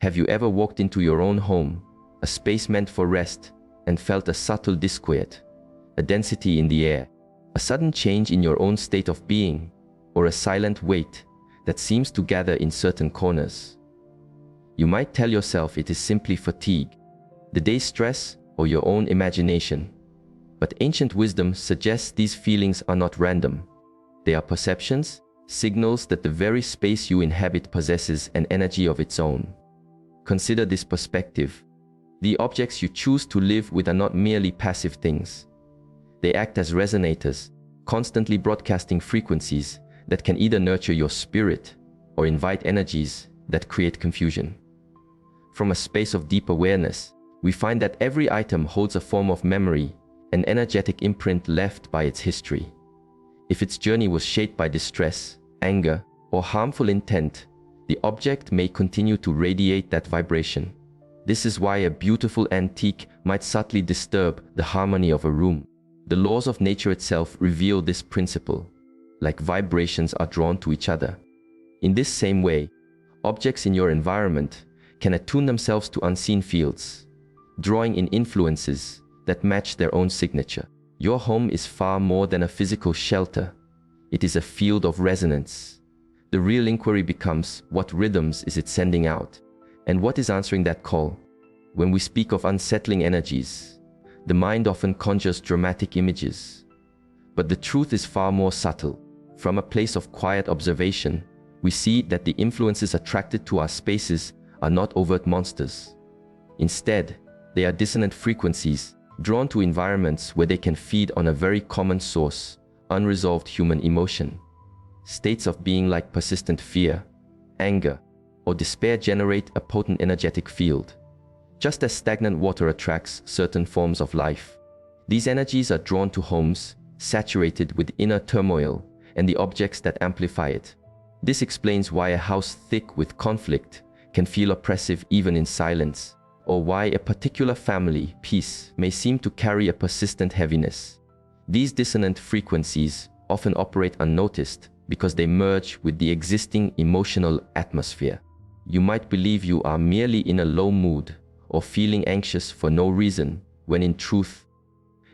Have you ever walked into your own home, a space meant for rest, and felt a subtle disquiet, a density in the air, a sudden change in your own state of being, or a silent weight that seems to gather in certain corners? You might tell yourself it is simply fatigue, the day's stress, or your own imagination. But ancient wisdom suggests these feelings are not random. They are perceptions, signals that the very space you inhabit possesses an energy of its own. Consider this perspective. The objects you choose to live with are not merely passive things. They act as resonators, constantly broadcasting frequencies that can either nurture your spirit or invite energies that create confusion. From a space of deep awareness, we find that every item holds a form of memory, an energetic imprint left by its history. If its journey was shaped by distress, anger, or harmful intent, the object may continue to radiate that vibration. This is why a beautiful antique might subtly disturb the harmony of a room. The laws of nature itself reveal this principle. Like vibrations are drawn to each other. In this same way, objects in your environment can attune themselves to unseen fields, drawing in influences that match their own signature. Your home is far more than a physical shelter. It is a field of resonance. The real inquiry becomes, what rhythms is it sending out? And what is answering that call? When we speak of unsettling energies, the mind often conjures dramatic images. But the truth is far more subtle. From a place of quiet observation, we see that the influences attracted to our spaces are not overt monsters. Instead, they are dissonant frequencies drawn to environments where they can feed on a very common source, unresolved human emotion. States of being like persistent fear, anger, or despair generate a potent energetic field. Just as stagnant water attracts certain forms of life, these energies are drawn to homes saturated with inner turmoil and the objects that amplify it. This explains why a house thick with conflict can feel oppressive even in silence, or why a particular family peace may seem to carry a persistent heaviness. These dissonant frequencies often operate unnoticed because they merge with the existing emotional atmosphere. You might believe you are merely in a low mood or feeling anxious for no reason, when in truth,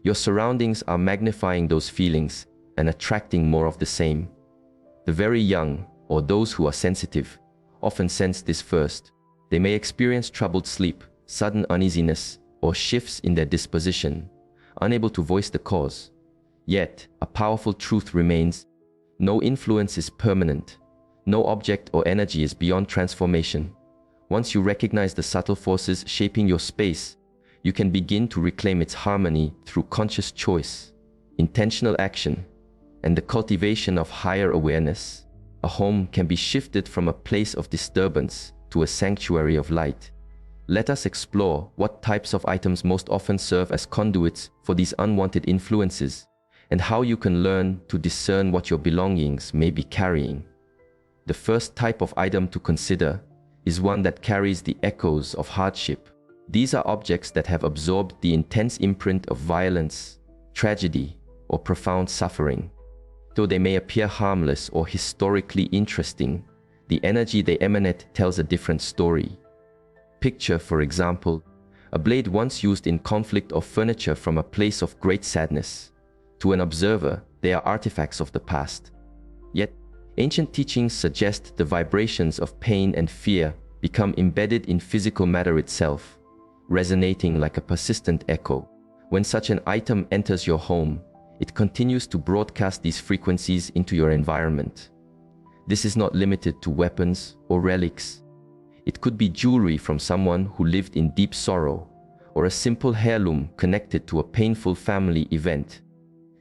your surroundings are magnifying those feelings and attracting more of the same. The very young, or those who are sensitive, often sense this first. They may experience troubled sleep, sudden uneasiness, or shifts in their disposition, unable to voice the cause. Yet, a powerful truth remains: no influence is permanent. No object or energy is beyond transformation. Once you recognize the subtle forces shaping your space, you can begin to reclaim its harmony through conscious choice, intentional action, and the cultivation of higher awareness. A home can be shifted from a place of disturbance to a sanctuary of light. Let us explore what types of items most often serve as conduits for these unwanted influences, and how you can learn to discern what your belongings may be carrying. The first type of item to consider is one that carries the echoes of hardship. These are objects that have absorbed the intense imprint of violence, tragedy, or profound suffering. Though they may appear harmless or historically interesting, the energy they emanate tells a different story. Picture, for example, a blade once used in conflict or furniture from a place of great sadness. To an observer, they are artifacts of the past. Yet, ancient teachings suggest the vibrations of pain and fear become embedded in physical matter itself, resonating like a persistent echo. When such an item enters your home, it continues to broadcast these frequencies into your environment. This is not limited to weapons or relics. It could be jewelry from someone who lived in deep sorrow, or a simple heirloom connected to a painful family event.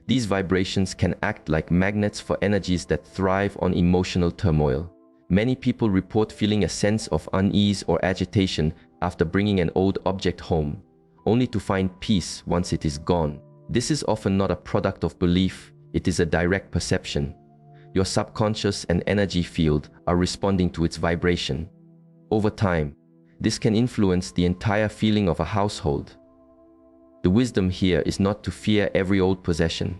These vibrations can act like magnets for energies that thrive on emotional turmoil. Many people report feeling a sense of unease or agitation after bringing an old object home, only to find peace once it is gone. This is often not a product of belief, it is a direct perception. Your subconscious and energy field are responding to its vibration. Over time, this can influence the entire feeling of a household. The wisdom here is not to fear every old possession,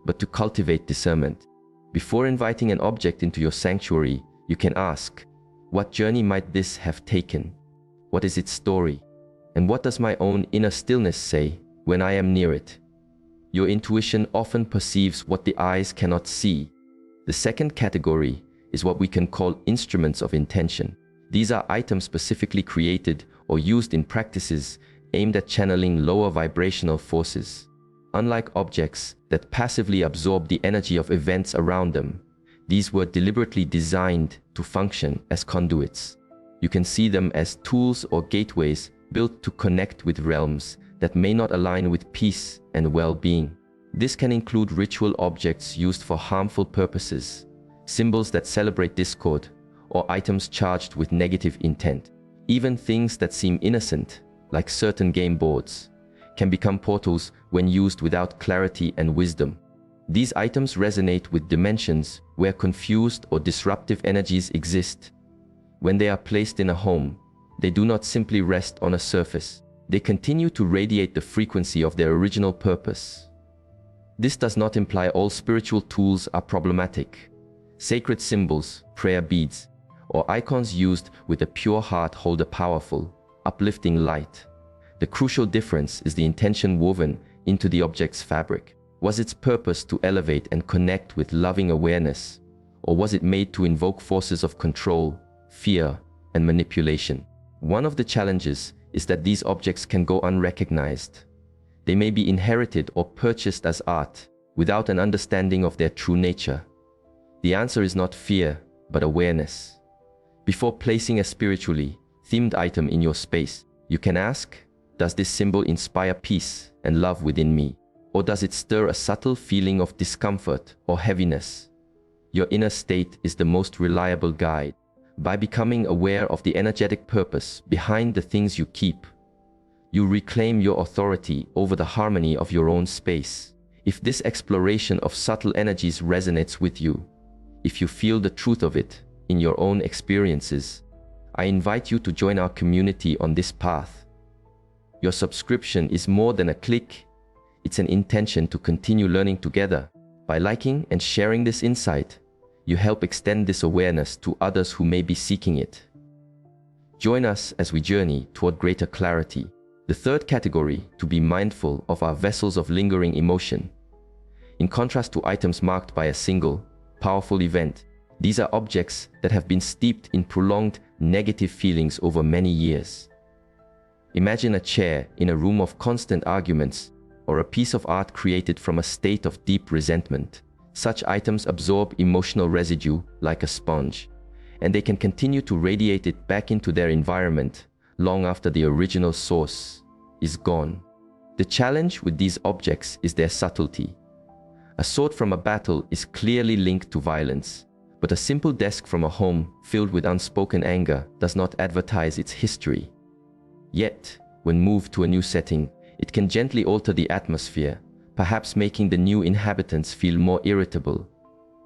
but to cultivate discernment. Before inviting an object into your sanctuary, you can ask, what journey might this have taken? What is its story? And what does my own inner stillness say when I am near it? Your intuition often perceives what the eyes cannot see. The second category is what we can call instruments of intention. These are items specifically created or used in practices aimed at channeling lower vibrational forces. Unlike objects that passively absorb the energy of events around them, these were deliberately designed to function as conduits. You can see them as tools or gateways built to connect with realms that may not align with peace and well-being. This can include ritual objects used for harmful purposes, symbols that celebrate discord, or items charged with negative intent. Even things that seem innocent, like certain game boards, can become portals when used without clarity and wisdom. These items resonate with dimensions where confused or disruptive energies exist. When they are placed in a home, they do not simply rest on a surface. They continue to radiate the frequency of their original purpose. This does not imply all spiritual tools are problematic. Sacred symbols, prayer beads, or icons used with a pure heart hold a powerful, uplifting light. The crucial difference is the intention woven into the object's fabric. Was its purpose to elevate and connect with loving awareness, or was it made to invoke forces of control, fear, and manipulation? One of the challenges is that these objects can go unrecognized. They may be inherited or purchased as art without an understanding of their true nature. The answer is not fear, but awareness. Before placing a spiritually themed item in your space, you can ask, does this symbol inspire peace and love within me? Or does it stir a subtle feeling of discomfort or heaviness? Your inner state is the most reliable guide. By becoming aware of the energetic purpose behind the things you keep, you reclaim your authority over the harmony of your own space. If this exploration of subtle energies resonates with you, if you feel the truth of it in your own experiences, I invite you to join our community on this path. Your subscription is more than a click. It's an intention to continue learning together. By liking and sharing this insight, you help extend this awareness to others who may be seeking it. Join us as we journey toward greater clarity. The third category, to be mindful of, our vessels of lingering emotion. In contrast to items marked by a single, powerful event, these are objects that have been steeped in prolonged negative feelings over many years. Imagine a chair in a room of constant arguments, or a piece of art created from a state of deep resentment. Such items absorb emotional residue like a sponge, and they can continue to radiate it back into their environment long after the original source is gone. The challenge with these objects is their subtlety. A sword from a battle is clearly linked to violence, but a simple desk from a home filled with unspoken anger does not advertise its history. Yet, when moved to a new setting, it can gently alter the atmosphere, perhaps making the new inhabitants feel more irritable,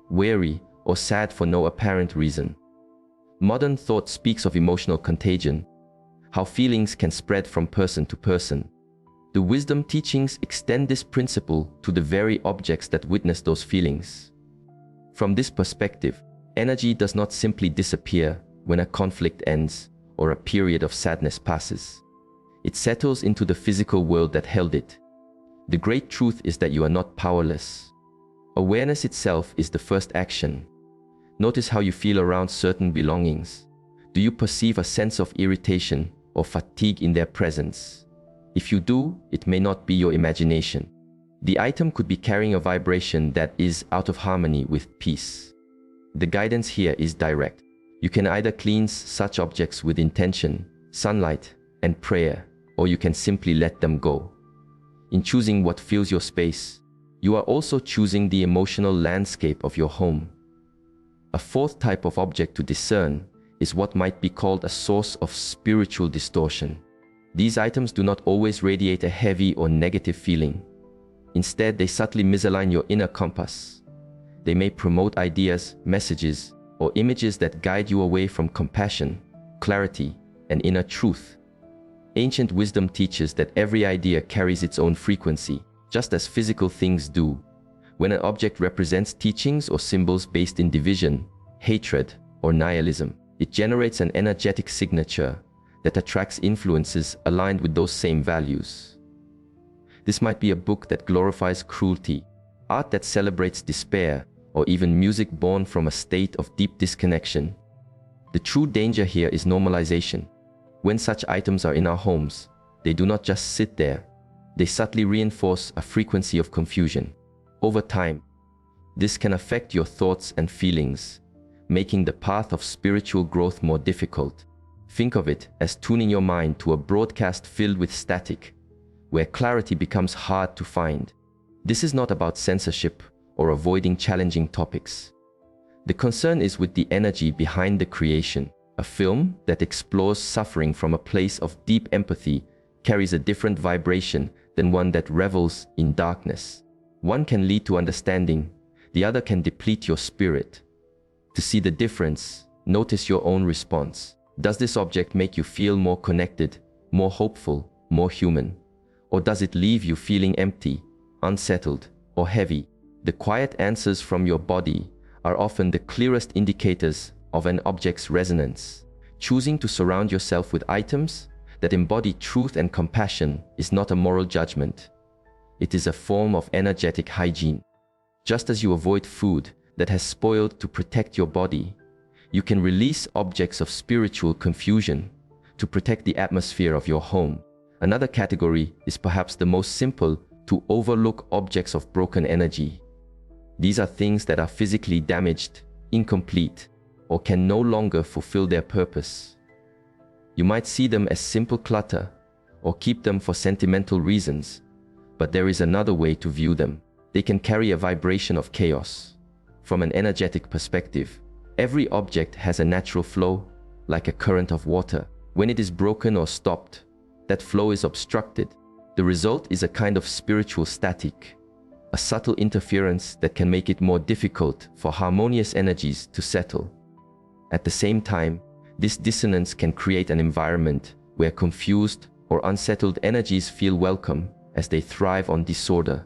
wary, or sad for no apparent reason. Modern thought speaks of emotional contagion, how feelings can spread from person to person. The wisdom teachings extend this principle to the very objects that witness those feelings. From this perspective, energy does not simply disappear when a conflict ends or a period of sadness passes. It settles into the physical world that held it. The great truth is that you are not powerless. Awareness itself is the first action. Notice how you feel around certain belongings. Do you perceive a sense of irritation or fatigue in their presence? If you do, it may not be your imagination. The item could be carrying a vibration that is out of harmony with peace. The guidance here is direct. You can either cleanse such objects with intention, sunlight, and prayer, or you can simply let them go. In choosing what fills your space, you are also choosing the emotional landscape of your home. A fourth type of object to discern is what might be called a source of spiritual distortion. These items do not always radiate a heavy or negative feeling. Instead, they subtly misalign your inner compass. They may promote ideas, messages, or images that guide you away from compassion, clarity, and inner truth. Ancient wisdom teaches that every idea carries its own frequency, just as physical things do. When an object represents teachings or symbols based in division, hatred, or nihilism, it generates an energetic signature that attracts influences aligned with those same values. This might be a book that glorifies cruelty, art that celebrates despair, or even music born from a state of deep disconnection. The true danger here is normalization. When such items are in our homes, they do not just sit there, they subtly reinforce a frequency of confusion. Over time, this can affect your thoughts and feelings, making the path of spiritual growth more difficult. Think of it as tuning your mind to a broadcast filled with static, where clarity becomes hard to find. This is not about censorship or avoiding challenging topics. The concern is with the energy behind the creation. A film that explores suffering from a place of deep empathy carries a different vibration than one that revels in darkness. One can lead to understanding, the other can deplete your spirit. To see the difference, notice your own response. Does this object make you feel more connected, more hopeful, more human? Or does it leave you feeling empty, unsettled, or heavy? The quiet answers from your body are often the clearest indicators of an object's resonance. Choosing to surround yourself with items that embody truth and compassion is not a moral judgment. It is a form of energetic hygiene. Just as you avoid food that has spoiled to protect your body, you can release objects of spiritual confusion to protect the atmosphere of your home. Another category is perhaps the most simple: to overlook objects of broken energy. These are things that are physically damaged, incomplete, or can no longer fulfill their purpose. You might see them as simple clutter or keep them for sentimental reasons, but there is another way to view them. They can carry a vibration of chaos. From an energetic perspective, every object has a natural flow, like a current of water. When it is broken or stopped, that flow is obstructed. The result is a kind of spiritual static, a subtle interference that can make it more difficult for harmonious energies to settle. At the same time, this dissonance can create an environment where confused or unsettled energies feel welcome as they thrive on disorder.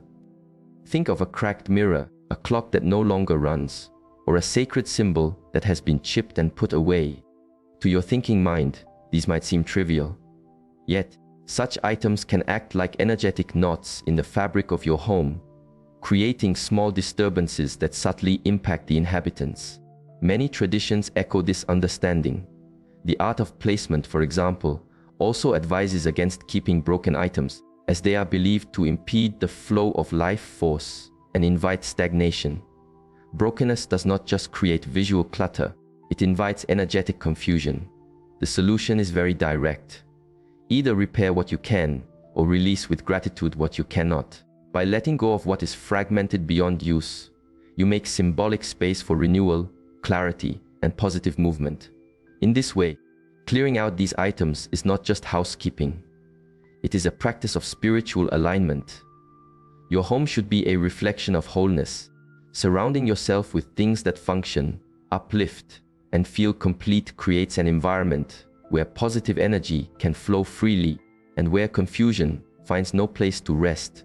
Think of a cracked mirror, a clock that no longer runs, or a sacred symbol that has been chipped and put away. To your thinking mind, these might seem trivial. Yet, such items can act like energetic knots in the fabric of your home, creating small disturbances that subtly impact the inhabitants. Many traditions echo this understanding. The art of placement, for example, also advises against keeping broken items, as they are believed to impede the flow of life force and invite stagnation. Brokenness does not just create visual clutter, it invites energetic confusion. The solution is very direct. Either repair what you can, or release with gratitude what you cannot. By letting go of what is fragmented beyond use, you make symbolic space for renewal, clarity, and positive movement. In this way, clearing out these items is not just housekeeping. It is a practice of spiritual alignment. Your home should be a reflection of wholeness. Surrounding yourself with things that function, uplift, and feel complete creates an environment where positive energy can flow freely and where confusion finds no place to rest.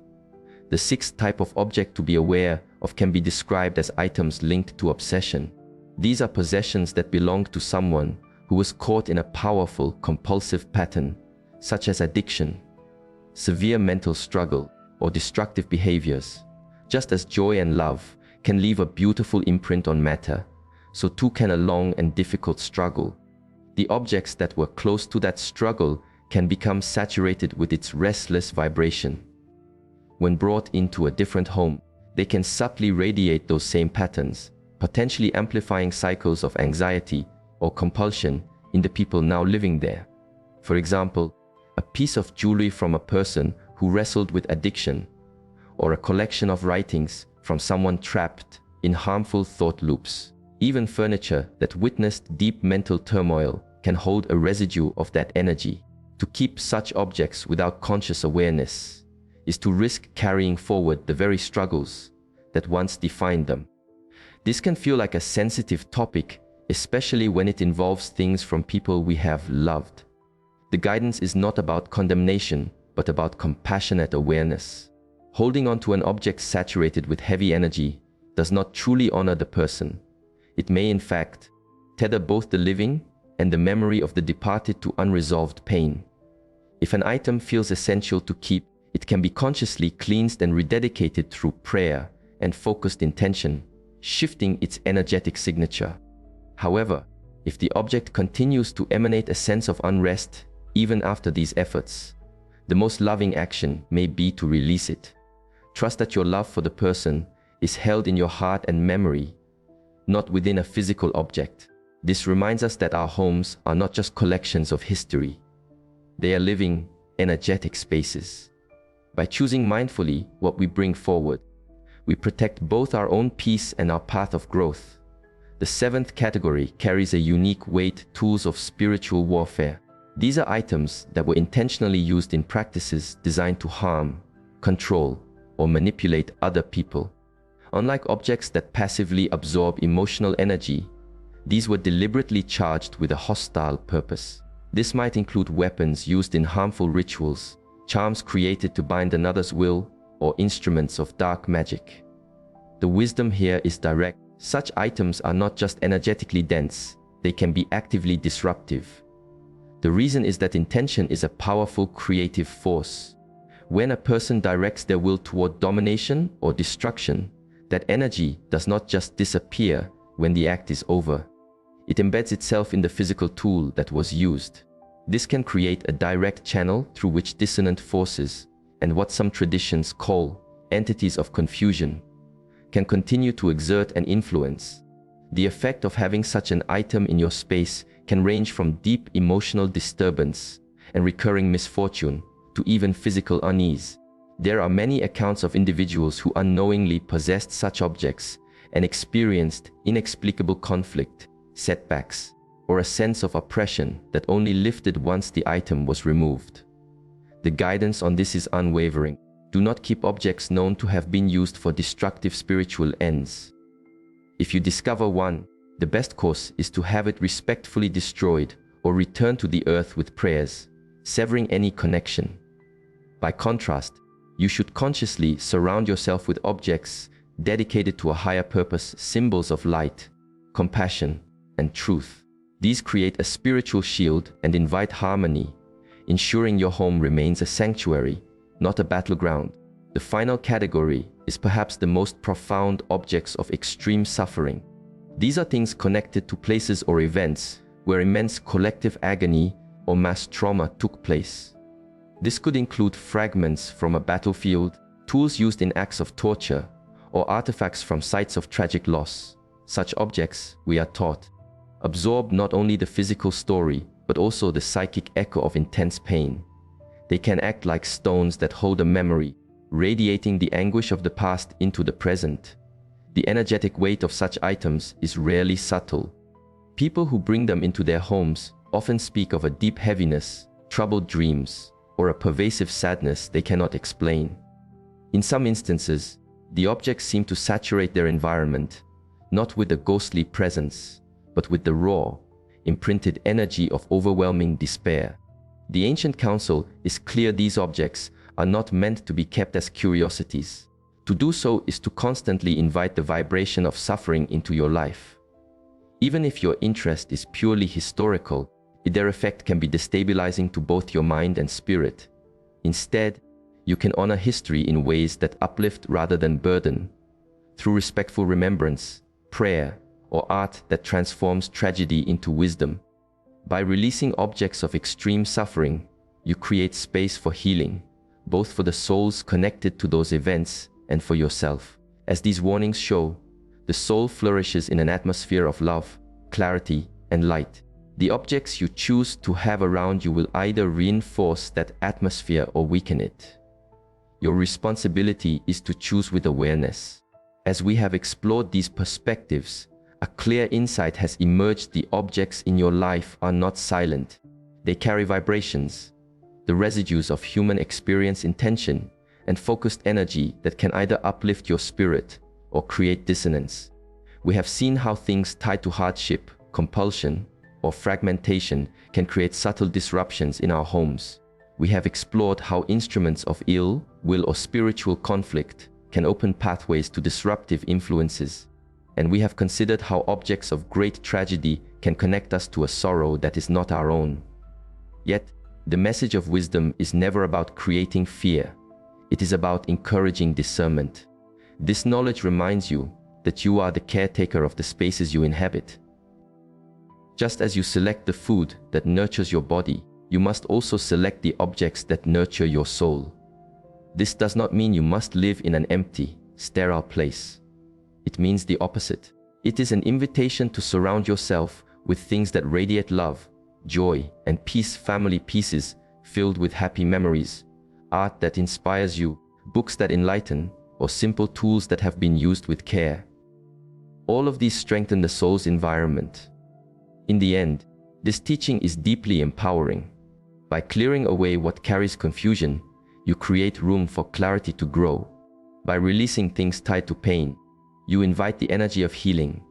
The sixth type of object to be aware of can be described as items linked to obsession. These are possessions that belong to someone who was caught in a powerful, compulsive pattern, such as addiction, severe mental struggle, or destructive behaviors. Just as joy and love can leave a beautiful imprint on matter, so too can a long and difficult struggle. The objects that were close to that struggle can become saturated with its restless vibration. When brought into a different home, they can subtly radiate those same patterns, potentially amplifying cycles of anxiety or compulsion in the people now living there. For example, a piece of jewelry from a person who wrestled with addiction, or a collection of writings from someone trapped in harmful thought loops. Even furniture that witnessed deep mental turmoil can hold a residue of that energy. To keep such objects without conscious awareness is to risk carrying forward the very struggles that once defined them. This can feel like a sensitive topic, especially when it involves things from people we have loved. The guidance is not about condemnation, but about compassionate awareness. Holding on to an object saturated with heavy energy does not truly honor the person. It may, in fact, tether both the living and the memory of the departed to unresolved pain. If an item feels essential to keep, it can be consciously cleansed and rededicated through prayer and focused intention, shifting its energetic signature. However, if the object continues to emanate a sense of unrest, even after these efforts, the most loving action may be to release it. Trust that your love for the person is held in your heart and memory, not within a physical object. This reminds us that our homes are not just collections of history. They are living, energetic spaces. By choosing mindfully what we bring forward, we protect both our own peace and our path of growth. The seventh category carries a unique weight: tools of spiritual warfare. These are items that were intentionally used in practices designed to harm, control, or manipulate other people. Unlike objects that passively absorb emotional energy, these were deliberately charged with a hostile purpose. This might include weapons used in harmful rituals, charms created to bind another's will, or instruments of dark magic. The wisdom here is direct. Such items are not just energetically dense, they can be actively disruptive. The reason is that intention is a powerful creative force. When a person directs their will toward domination or destruction, that energy does not just disappear when the act is over. It embeds itself in the physical tool that was used. This can create a direct channel through which dissonant forces, and what some traditions call entities of confusion, can continue to exert an influence. The effect of having such an item in your space can range from deep emotional disturbance and recurring misfortune to even physical unease. There are many accounts of individuals who unknowingly possessed such objects and experienced inexplicable conflict, setbacks, or a sense of oppression that only lifted once the item was removed. The guidance on this is unwavering. Do not keep objects known to have been used for destructive spiritual ends. If you discover one, the best course is to have it respectfully destroyed or returned to the earth with prayers, severing any connection. By contrast, you should consciously surround yourself with objects dedicated to a higher purpose, symbols of light, compassion, and truth. These create a spiritual shield and invite harmony, ensuring your home remains a sanctuary, not a battleground. The final category is perhaps the most profound: objects of extreme suffering. These are things connected to places or events where immense collective agony or mass trauma took place. This could include fragments from a battlefield, tools used in acts of torture, or artifacts from sites of tragic loss. Such objects, we are taught, absorb not only the physical story, but also the psychic echo of intense pain. They can act like stones that hold a memory, radiating the anguish of the past into the present. The energetic weight of such items is rarely subtle. People who bring them into their homes often speak of a deep heaviness, troubled dreams, or a pervasive sadness they cannot explain. In some instances, the objects seem to saturate their environment, not with a ghostly presence, but with the raw, imprinted energy of overwhelming despair. The ancient counsel is clear: these objects are not meant to be kept as curiosities. To do so is to constantly invite the vibration of suffering into your life. Even if your interest is purely historical, their effect can be destabilizing to both your mind and spirit. Instead, you can honor history in ways that uplift rather than burden, through respectful remembrance, prayer, or art that transforms tragedy into wisdom. By releasing objects of extreme suffering, you create space for healing, both for the souls connected to those events and for yourself. As these warnings show, the soul flourishes in an atmosphere of love, clarity, and light. The objects you choose to have around you will either reinforce that atmosphere or weaken it. Your responsibility is to choose with awareness. As we have explored these perspectives, a clear insight has emerged: the objects in your life are not silent. They carry vibrations, the residues of human experience, intention, and focused energy that can either uplift your spirit or create dissonance. We have seen how things tied to hardship, compulsion, or fragmentation can create subtle disruptions in our homes. We have explored how instruments of ill will or spiritual conflict can open pathways to disruptive influences. And we have considered how objects of great tragedy can connect us to a sorrow that is not our own. Yet, the message of wisdom is never about creating fear. It is about encouraging discernment. This knowledge reminds you that you are the caretaker of the spaces you inhabit. Just as you select the food that nurtures your body, you must also select the objects that nurture your soul. This does not mean you must live in an empty, sterile place. It means the opposite. It is an invitation to surround yourself with things that radiate love, joy, and peace. Family pieces filled with happy memories, art that inspires you, books that enlighten, or simple tools that have been used with care. All of these strengthen the soul's environment. In the end, this teaching is deeply empowering. By clearing away what carries confusion, you create room for clarity to grow. By releasing things tied to pain, you invite the energy of healing.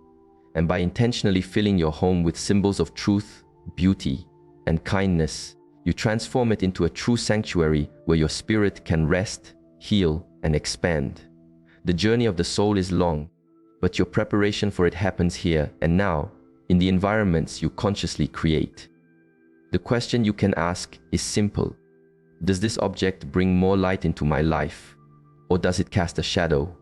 And by intentionally filling your home with symbols of truth, beauty, and kindness, you transform it into a true sanctuary where your spirit can rest, heal, and expand. The journey of the soul is long, but your preparation for it happens here and now, in the environments you consciously create. The question you can ask is simple. Does this object bring more light into my life, or does it cast a shadow?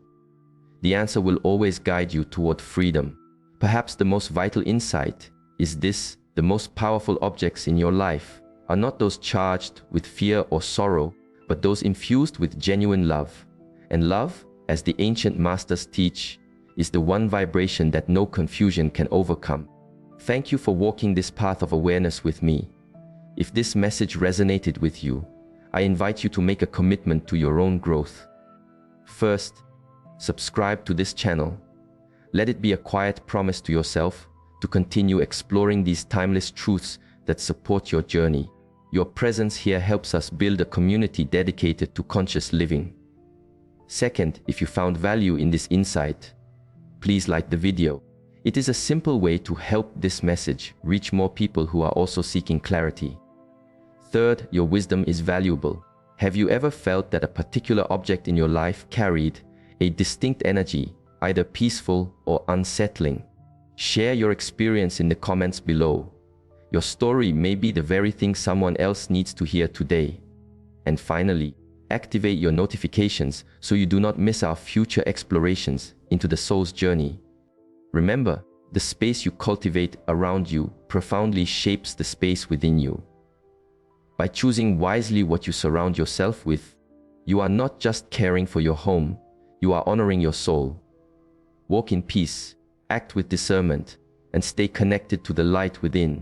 The answer will always guide you toward freedom. Perhaps the most vital insight is this: the most powerful objects in your life are not those charged with fear or sorrow, but those infused with genuine love. And love, as the ancient masters teach, is the one vibration that no confusion can overcome. Thank you for walking this path of awareness with me. If this message resonated with you, I invite you to make a commitment to your own growth. First, subscribe to this channel. Let it be a quiet promise to yourself to continue exploring these timeless truths that support your journey. Your presence here helps us build a community dedicated to conscious living. Second, if you found value in this insight, please like the video. It is a simple way to help this message reach more people who are also seeking clarity. Third, your wisdom is valuable. Have you ever felt that a particular object in your life carried a distinct energy, either peaceful or unsettling? Share your experience in the comments below. Your story may be the very thing someone else needs to hear today. And finally, activate your notifications so you do not miss our future explorations into the soul's journey. Remember, the space you cultivate around you profoundly shapes the space within you. By choosing wisely what you surround yourself with, you are not just caring for your home, you are honoring your soul. Walk in peace, act with discernment, and stay connected to the light within.